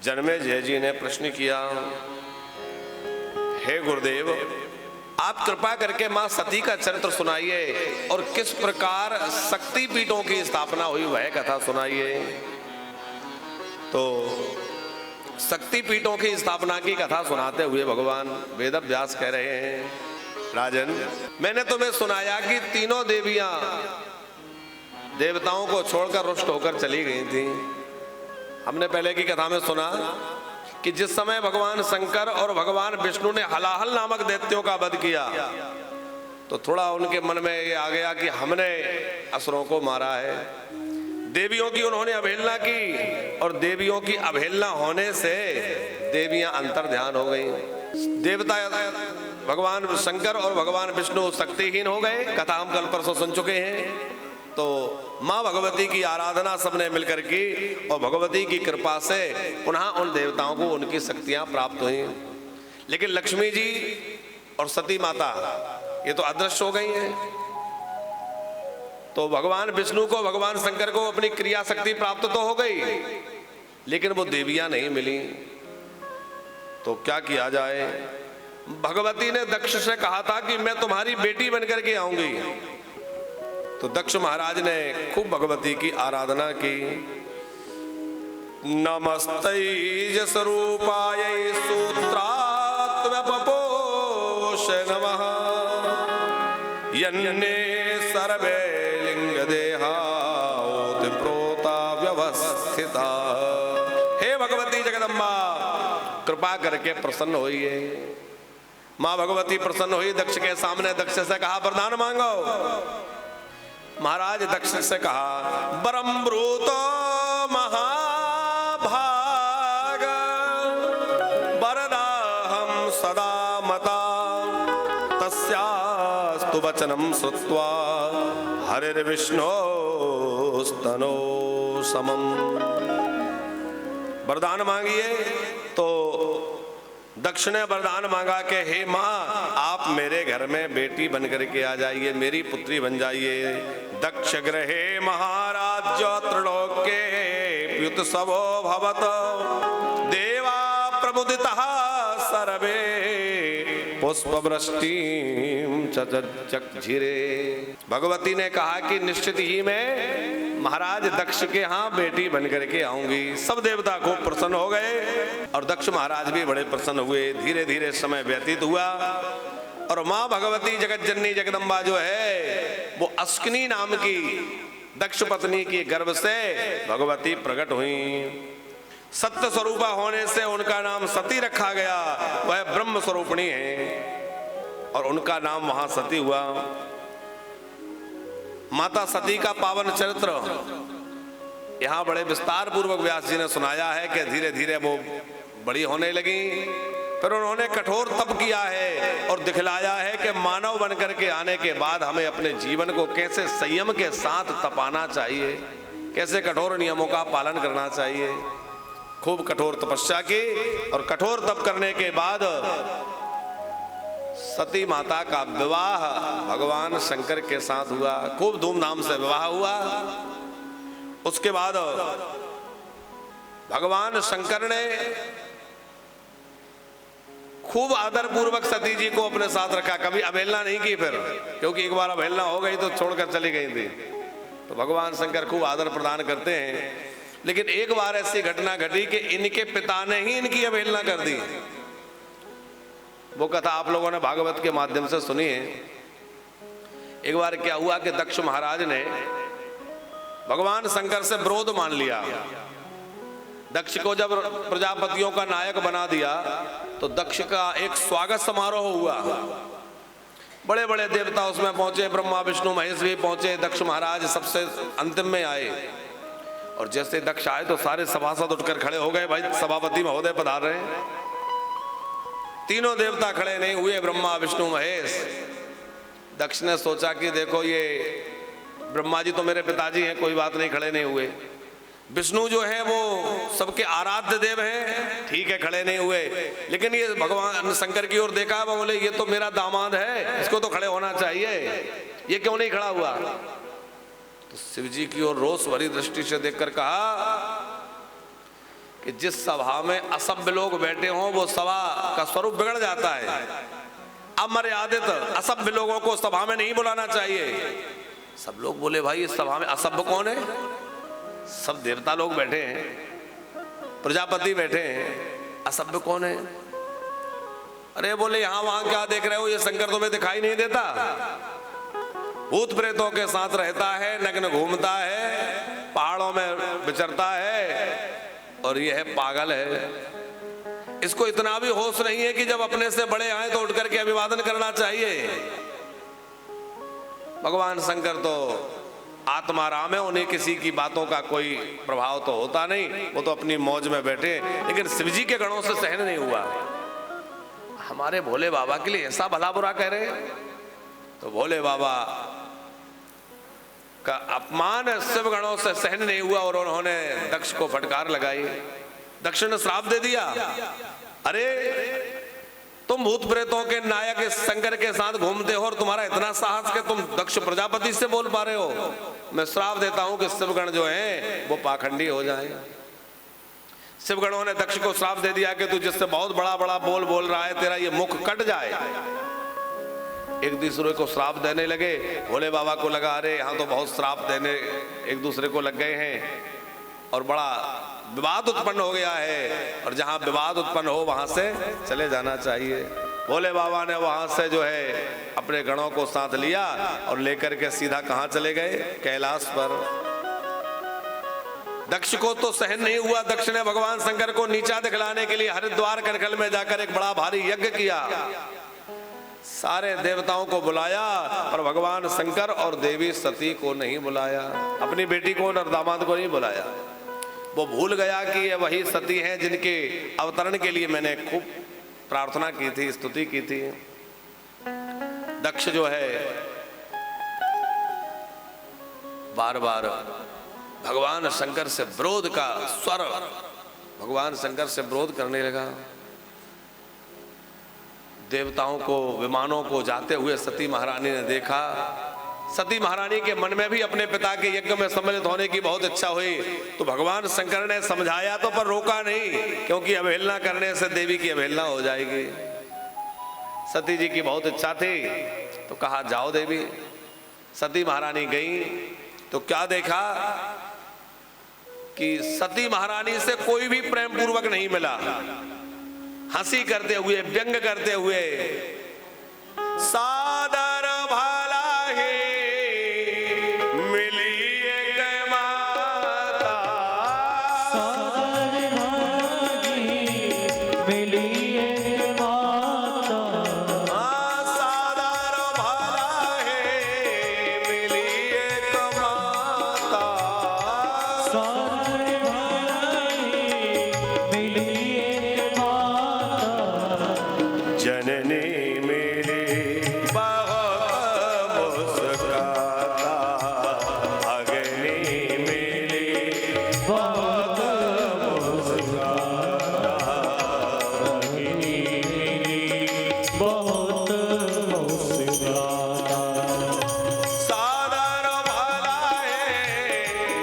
जन्मेजय जी ने प्रश्न किया, हे गुरुदेव, आप कृपा करके मां सती का चरित्र सुनाइए और किस प्रकार शक्ति पीठों की स्थापना हुई वह कथा सुनाइए। तो शक्ति पीठों की स्थापना की कथा सुनाते हुए भगवान वेदव्यास कह रहे हैं, राजन, मैंने तुम्हें सुनाया कि तीनों देवियां देवताओं को छोड़कर रुष्ट होकर चली गई थी। हमने पहले की कथा में सुना कि जिस समय भगवान शंकर और भगवान विष्णु ने हलाहल नामक दैत्यों का वध किया तो थोड़ा उनके मन में ये आ गया कि हमने असुरों को मारा है। देवियों की उन्होंने अवहेलना की और देवियों की अवहेलना होने से देवियां अंतर ध्यान हो गई। देवता भगवान शंकर और भगवान विष्णु शक्तिहीन हो गए। कथा हम कल परसों सुन चुके हैं। तो माँ भगवती की आराधना सबने मिलकर की और भगवती की कृपा से पुनः उन देवताओं को उनकी शक्तियां प्राप्त हुई। लेकिन लक्ष्मी जी और सती माता ये तो अदृश्य हो गई हैं। तो भगवान विष्णु को, भगवान शंकर को अपनी क्रिया शक्ति प्राप्त तो हो गई, लेकिन वो देवियां नहीं मिली। तो क्या किया जाए? भगवती ने दक्ष से कहा था कि मैं तुम्हारी बेटी बनकर के आऊंगी। तो दक्ष महाराज ने खूब भगवती की आराधना की। नमस्तै स्वरूपाय सूत्रात्मपोष नमः यन्ने सर्वे लिंग देहात प्रोता व्यवस्थिता। हे भगवती जगदम्बा, कृपा करके प्रसन्न होइए। माँ भगवती प्रसन्न हुई। दक्ष के सामने दक्ष से कहा, वरदान मांगो। महाराज दक्ष से कहा, परम ब्रूतो महाभाग वरदाहं सदा मता तस्यास्तु वचनं श्रुत्वा हरिर्विष्णोस्तनो समम्। वरदान मांगिए। तो दक्ष ने वरदान मांगा कि हे माँ, आप मेरे घर में बेटी बनकर के आ जाइए, मेरी पुत्री बन जाइए। दक्ष गृहे महाराज्य त्रिलोके प्युत्सवो भवत देवा प्रमुदितः सर्वे पुष्पवृष्टिं चक्षिरे। भगवती ने कहा कि निश्चित ही मैं महाराज दक्ष के यहाँ बेटी बनकर के आऊंगी। सब देवता खूब प्रसन्न हो गए और दक्ष महाराज भी बड़े प्रसन्न हुए। धीरे धीरे समय व्यतीत हुआ और माँ भगवती जगत जननी जगदम्बा जो है वो अस्किनी नाम की दक्ष पत्नी की गर्भ से भगवती प्रकट हुई। सत्य स्वरूपा होने से उनका नाम सती रखा गया। वह ब्रह्म स्वरूपिणी है और उनका नाम महासती हुआ। माता सती का पावन चरित्र यहाँ बड़े विस्तार पूर्वक व्यास जी ने सुनाया है कि धीरे धीरे वो बड़ी होने लगी। फिर उन्होंने कठोर तप किया है और दिखलाया है कि मानव बनकर के आने के बाद हमें अपने जीवन को कैसे संयम के साथ तपाना चाहिए, कैसे कठोर नियमों का पालन करना चाहिए। खूब कठोर तपस्या की और कठोर तप करने के बाद सती माता का विवाह भगवान शंकर के साथ हुआ। खूब धूमधाम से विवाह हुआ। उसके बाद भगवान शंकर ने खूब आदर पूर्वक सती जी को अपने साथ रखा, कभी अवहेलना नहीं की फिर, क्योंकि एक बार अवहेलना हो गई तो छोड़कर चली गई थी। तो भगवान शंकर खूब आदर प्रदान करते हैं। लेकिन एक बार ऐसी घटना घटी कि इनके पिता ने ही इनकी अवहेलना कर दी। वो कथा आप लोगों ने भागवत के माध्यम से सुनी है। एक बार क्या हुआ कि दक्ष महाराज ने भगवान शंकर से विरोध मान लिया। दक्ष को जब प्रजापतियों का नायक बना दिया तो दक्ष का एक स्वागत समारोह हुआ। बड़े बड़े देवता उसमें पहुंचे, ब्रह्मा विष्णु महेश भी पहुंचे। दक्ष महाराज सबसे अंतिम में आए और जैसे दक्ष आए तो सारे सभासद उठकर खड़े हो गए। भाई सभापति महोदय पधार रहे हैं। तीनों देवता खड़े नहीं हुए, ब्रह्मा विष्णु महेश। दक्ष ने सोचा कि देखो ये ब्रह्मा जी तो मेरे पिताजी हैं, कोई बात नहीं, खड़े नहीं हुए। विष्णु जो है वो सबके आराध्य देव हैं, ठीक है, खड़े नहीं हुए। लेकिन ये भगवान शंकर की ओर देखा, वो बोले ये तो मेरा दामाद है, इसको तो खड़े होना चाहिए, ये क्यों नहीं खड़ा हुआ? तो शिव जी की ओर रोष भरी दृष्टि से देखकर कहा कि जिस सभा में असभ्य लोग बैठे हों वो सभा का स्वरूप बिगड़ जाता है। अमर्यादित असभ्य लोगों को सभा में नहीं बुलाना चाहिए। सब लोग बोले भाई इस सभा में असभ्य कौन है? सब देवता लोग बैठे हैं, प्रजापति बैठे हैं, असभ्य कौन है? अरे बोले यहां वहां क्या देख रहे हो, ये शंकर तुम्हें दिखाई नहीं देता? भूत प्रेतों के साथ रहता है, नग्न घूमता है, पहाड़ों में विचरता है और यह पागल है। इसको इतना भी होश नहीं है कि जब अपने से बड़े आए तो उठ करके अभिवादन करना चाहिए। भगवान शंकर तो आत्माराम है, उन्हें किसी की बातों का कोई प्रभाव तो होता नहीं, वो तो अपनी मौज में बैठे। लेकिन शिवजी के गणों से सहन नहीं हुआ। हमारे भोले बाबा के लिए ऐसा भला बुरा कह रहे हैं। तो भोले बाबा का अपमान शिव गणों से सहन नहीं हुआ और उन्होंने दक्ष को फटकार लगाई। दक्ष ने श्राप दे दिया, अरे तुम भूत प्रेतों के नायक शंकर के साथ घूमते हो और तुम्हारा इतना साहस कि तुम दक्ष प्रजापति से बोल पा रहे हो। मैं श्राप देता हूं कि शिवगण जो हैं वो पाखंडी हो जाएं। शिवगणों ने दक्ष को श्राप दे दिया कि तू जिससे बहुत बड़ा बड़ा बोल रहा है, तेरा ये मुख कट जाए। एक दूसरे को श्राप देने लगे। भोले बाबा को लगा अरे यहाँ तो बहुत श्राप देने एक दूसरे को लग गए हैं और बड़ा विवाद उत्पन्न हो गया है, और जहां विवाद उत्पन्न हो वहां से चले जाना चाहिए। भोले बाबा ने वहां से जो है अपने गणों को साथ लिया और लेकर के सीधा कहां चले गए? कैलाश पर। दक्ष को तो सहन नहीं हुआ। दक्ष ने भगवान शंकर को नीचा दिखलाने के लिए हरिद्वार करकल में जाकर एक बड़ा भारी यज्ञ किया। सारे देवताओं को बुलाया पर भगवान शंकर और देवी सती को नहीं बुलाया, अपनी बेटी को और दामाद को नहीं बुलाया। वो भूल गया कि ये वही सती हैं जिनके अवतरण के लिए मैंने खूब प्रार्थना की थी, स्तुति की थी। दक्ष जो है बार बार भगवान शंकर से विरोध का स्वर, भगवान शंकर से विरोध करने लगा। देवताओं को, विमानों को जाते हुए सती महारानी ने देखा। सती महारानी के मन में भी अपने पिता के यज्ञ में सम्मिलित होने की बहुत इच्छा हुई। तो भगवान शंकर ने समझाया तो पर रोका नहीं, क्योंकि अवहेलना करने से देवी की अवहेलना हो जाएगी। सती जी की बहुत इच्छा थी तो कहा जाओ देवी। सती महारानी गई तो क्या देखा कि सती महारानी से कोई भी प्रेम पूर्वक नहीं मिला। हंसी करते हुए, व्यंग करते हुए, सादर भाला है मिली एक माता, सादर भागी मिली एक माता, सादर भाला है मिली एक माता, सादर भागी मिली एक माता, जननी मेरे बहुत मुस्काता, अग्नि मेरे बहुत मुस्काता, अग्नि मिली बहुत मुस्काता, सादर भला है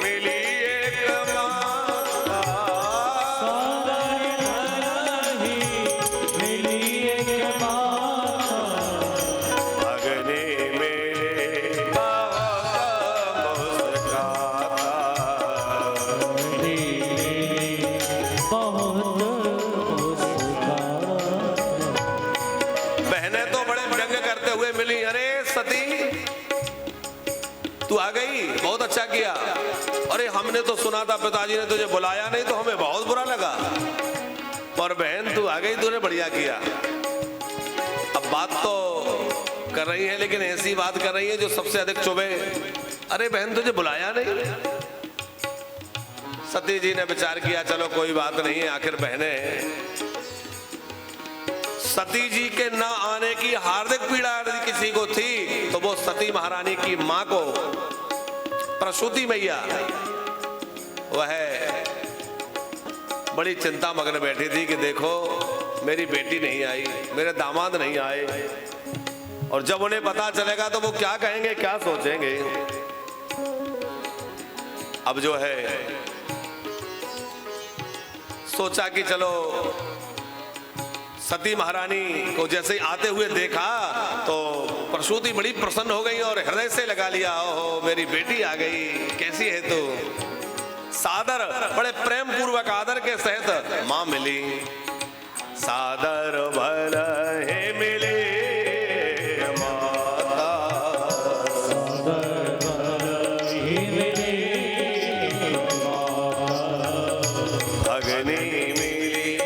मिली एक माता, सादर भागी मिली एक माता, अग्नि मेरे बहुत मुस्काता। अग्नि मिली बहुत मुस्काता। बहनें तो बड़े व्यंग करते हुए मिली। अरे सती तू आ गई, बहुत अच्छा किया। अरे हमने तो सुना था पिताजी ने तुझे बुलाया नहीं तो हमें बहुत बुरा लगा, पर बहन तू आ गई, तूने बढ़िया किया। अब बात तो कर रही है लेकिन ऐसी बात कर रही है जो सबसे अधिक चुभे। अरे बहन तुझे बुलाया नहीं। सती जी ने विचार किया चलो कोई बात नहीं है, आखिर बहनें। सती जी के न आने की हार्दिक पीड़ा यदि किसी को थी तो वो सती महारानी की मां को, प्रसूति मैया, वह बड़ी चिंता मग्न बैठी थी कि देखो मेरी बेटी नहीं आई, मेरे दामाद नहीं आए, और जब उन्हें पता चलेगा तो वो क्या कहेंगे, क्या सोचेंगे। अब जो है सोचा कि चलो सती महारानी को जैसे ही आते हुए देखा तो प्रसूति बड़ी प्रसन्न हो गई और हृदय से लगा लिया, ओहो मेरी बेटी आ गई, कैसी है तू। सादर बड़े प्रेम पूर्वक आदर के सहित मां मिली। सादर भल है मिले माता, भगनी मिली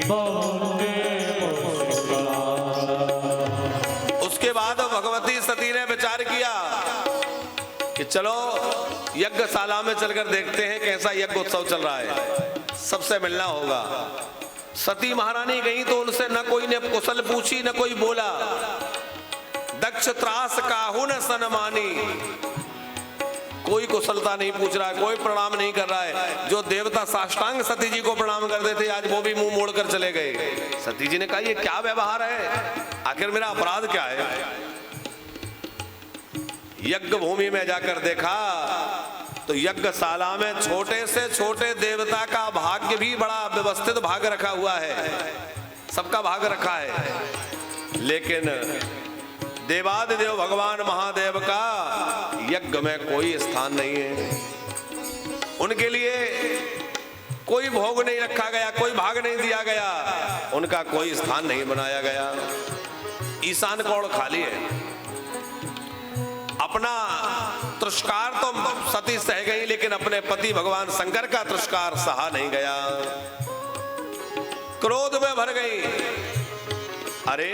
बहुत मुस्कुराता। उसके बाद भगवती सती ने विचार किया कि चलो यज्ञशाला में चलकर देखते हैं कैसा यज्ञ उत्सव चल रहा है, सबसे मिलना होगा। सती महारानी गई तो उनसे न कोई ने कुशल पूछी न कोई बोला। दक्ष त्रास काहू न सनमानी, कोई कुशलता नहीं पूछ रहा है, कोई प्रणाम नहीं कर रहा है। जो देवता साष्टांग सती जी को प्रणाम करते थे आज वो भी मुंह मोड़कर चले गए। सती जी ने कहा ये क्या व्यवहार है, आखिर मेरा अपराध क्या है। यज्ञ भूमि में जाकर देखा तो यज्ञशाला में छोटे से छोटे देवता का भाग्य भी बड़ा व्यवस्थित भाग रखा हुआ है, सबका भाग रखा है। लेकिन देवादिदेव भगवान महादेव का यज्ञ में कोई स्थान नहीं है। उनके लिए कोई भोग नहीं रखा गया, कोई भाग नहीं दिया गया, उनका कोई स्थान नहीं बनाया गया। ईशान कोण खाली है। अपना तिरस्कार तो सती सह गई लेकिन अपने पति भगवान शंकर का तिरस्कार सहा नहीं गया। क्रोध में भर गई, अरे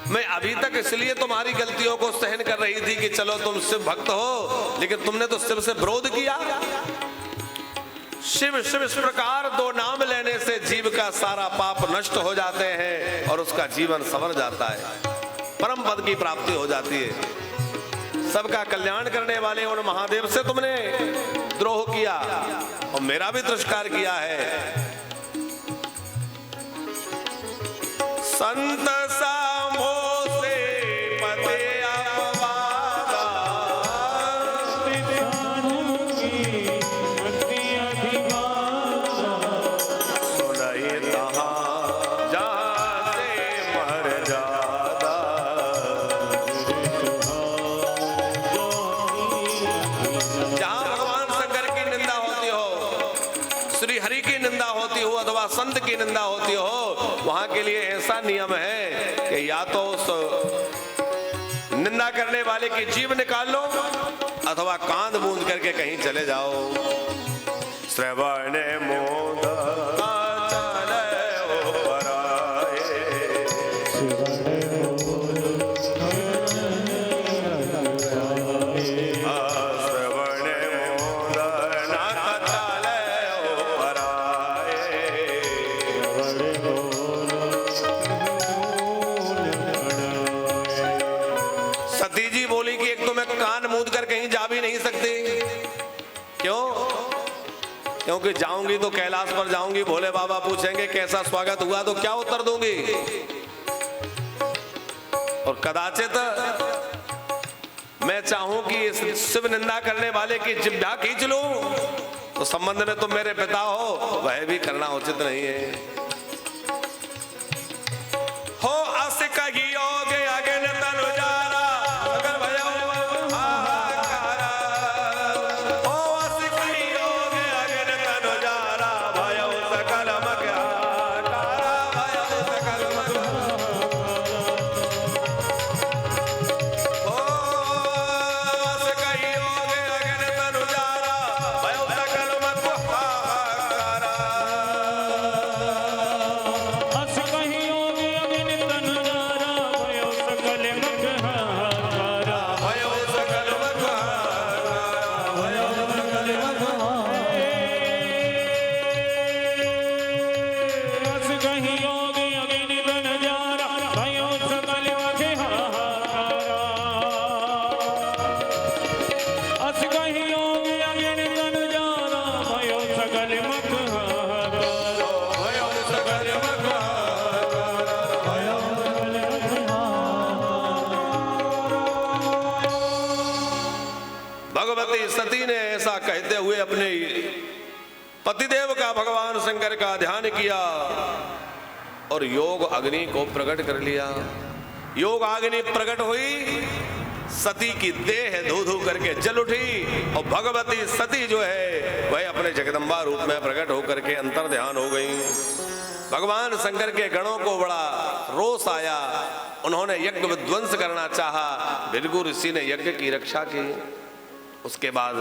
मैं अभी तक इसलिए तुम्हारी गलतियों को सहन कर रही थी कि चलो तुम शिव भक्त हो, लेकिन तुमने तो शिव से विरोध किया। शिव शिव इस प्रकार दो नाम लेने से जीव का सारा पाप नष्ट हो जाते हैं और उसका जीवन संवर जाता है, परम पद की प्राप्ति हो जाती है। सबका कल्याण करने वाले उन महादेव से तुमने द्रोह किया और मेरा भी तिरस्कार किया है। संत सामो से पते अपवादा, सुनई तहाँ जहाँ से मर जादा। जहाँ भगवान शंकर की निंदा होती हो, श्री हरि की निंदा होती हो अथवा संत की निंदा होती हो, वहां के लिए ऐसा नियम है कि या तो उस निंदा करने वाले की जीभ निकाल लो अथवा कांध मूंद करके कहीं चले जाओ। श्रवण मोद क्योंकि जाऊंगी तो कैलाश पर जाऊंगी, भोले बाबा पूछेंगे कैसा स्वागत हुआ तो क्या उत्तर दूंगी। और कदाचित मैं चाहूं कि इस शिव निंदा करने वाले की जिह्वा खींच लूं तो संबंध में तुम मेरे पिता हो, वह भी करना उचित नहीं है। हो अस कही योग अगन तनु जारा, अगर भयो हाहाकारा। हो अस कही योग अगन तनु जारा, भयो सकल मकारा, भयो सकल मकारा। हो अस कही योग अगन तनु जारा, भयो सकल मकारा। भगवती सती ने ऐसा कहते हुए अपने पतिदेव का भगवान शंकर का ध्यान किया और योग अग्नि को प्रकट कर लिया। योग अग्नि प्रकट हुई, सती की देह धू धू करके जल उठी और भगवती सती जो है वह अपने जगदम्बा रूप में प्रकट होकर के अंतर ध्यान हो गई। भगवान शंकर के गणों को बड़ा रोष आया, उन्होंने यज्ञ विध्वंस करना चाहा। भृगु ऋषि ने यज्ञ की रक्षा की। उसके बाद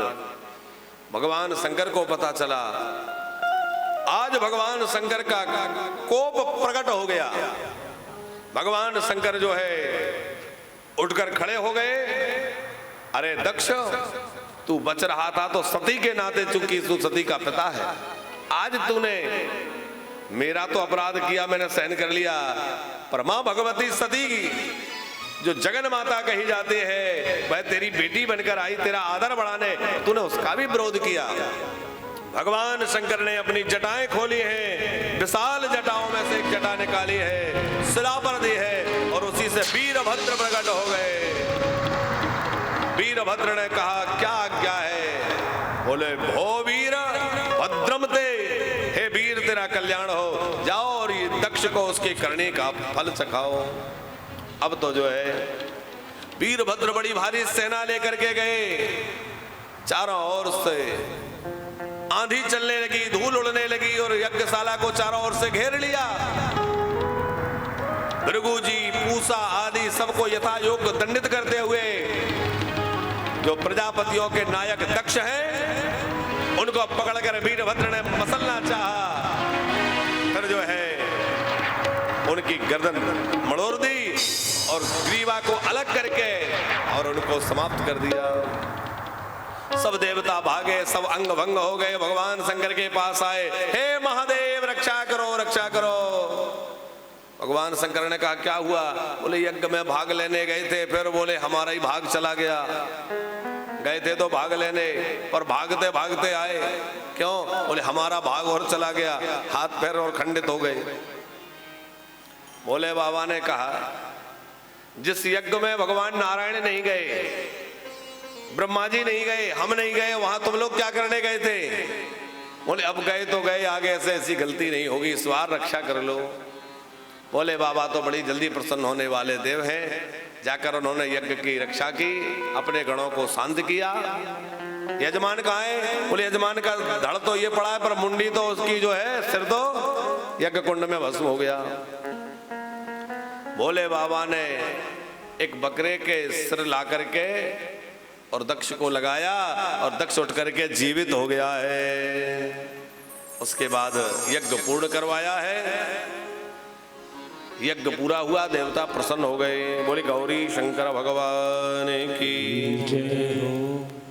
भगवान शंकर को पता चला आज भगवान शंकर का कोप प्रकट हो गया। भगवान शंकर जो है उठकर खड़े हो गए। अरे दक्ष, तू बच रहा था तो सती के नाते, चूंकि तू सती का पिता है, आज तूने मेरा तो अपराध किया, मैंने सहन कर लिया, पर मां भगवती सती जो जगन माता कही जाती है वह तेरी बेटी बनकर आई, तेरा आदर बढ़ाने, तूने उसका भी विरोध किया। भगवान शंकर ने अपनी जटाएं खोली हैं, विशाल जटाओं में से एक जटा निकाली है, सिरा पर दी है और उसी से वीरभद्र प्रकट हो गए। वीरभद्र ने कहा क्या आज्ञा है? बोले भो वीर भद्रम ते, हे वीर तेरा कल्याण हो, जाओ और ये दक्ष को उसकी करनी का फल चखाओ। अब तो जो है वीरभद्र बड़ी भारी सेना लेकर के गए। चारों ओर से आंधी चलने लगी, धूल उड़ने लगी और यज्ञशाला को चारों ओर से घेर लिया। भृगु जी, पूसा आदि सबको यथा योग्य दंडित करते हुए जो प्रजापतियों के नायक दक्ष हैं उनको पकड़कर वीरभद्र ने मसलना चाहा। फिर जो है उनकी गर्दन मड़ोड़ दी और ग्रीवा को अलग करके और उनको समाप्त कर दिया। सब देवता भागे, सब अंग भंग हो गए, भगवान शंकर के पास आए, हे महादेव रक्षा करो रक्षा करो। भगवान शंकर ने कहा क्या हुआ? बोले यज्ञ में भाग लेने गए थे, फिर बोले हमारा ही भाग चला गया। गए थे तो भाग लेने, पर भागते भागते आए, क्यों? बोले हमारा भाग और चला गया, हाथ पैर और खंडित हो गए। भोले बाबा ने कहा जिस यज्ञ में भगवान नारायण नहीं गए, ब्रह्मा जी नहीं गए, हम नहीं गए, वहां तुम लोग क्या करने गए थे? बोले अब गए तो गए, आगे से ऐसी गलती नहीं होगी, इस बार रक्षा कर लो। बोले बाबा तो बड़ी जल्दी प्रसन्न होने वाले देव हैं। जाकर उन्होंने यज्ञ की रक्षा की, अपने गणों को शांत किया। यजमान कहाँ है? बोले यजमान का धड़ तो ये पड़ा है, पर मुंडी तो उसकी जो है, सिर तो यज्ञ कुंड में भस्म हो गया। भोले बाबा ने एक बकरे के सिर ला करके और दक्ष को लगाया और दक्ष उठ करके जीवित हो गया है। उसके बाद यज्ञ पूर्ण करवाया है। यज्ञ पूरा हुआ, देवता प्रसन्न हो गए। बोले गौरी शंकर भगवान की जय हो।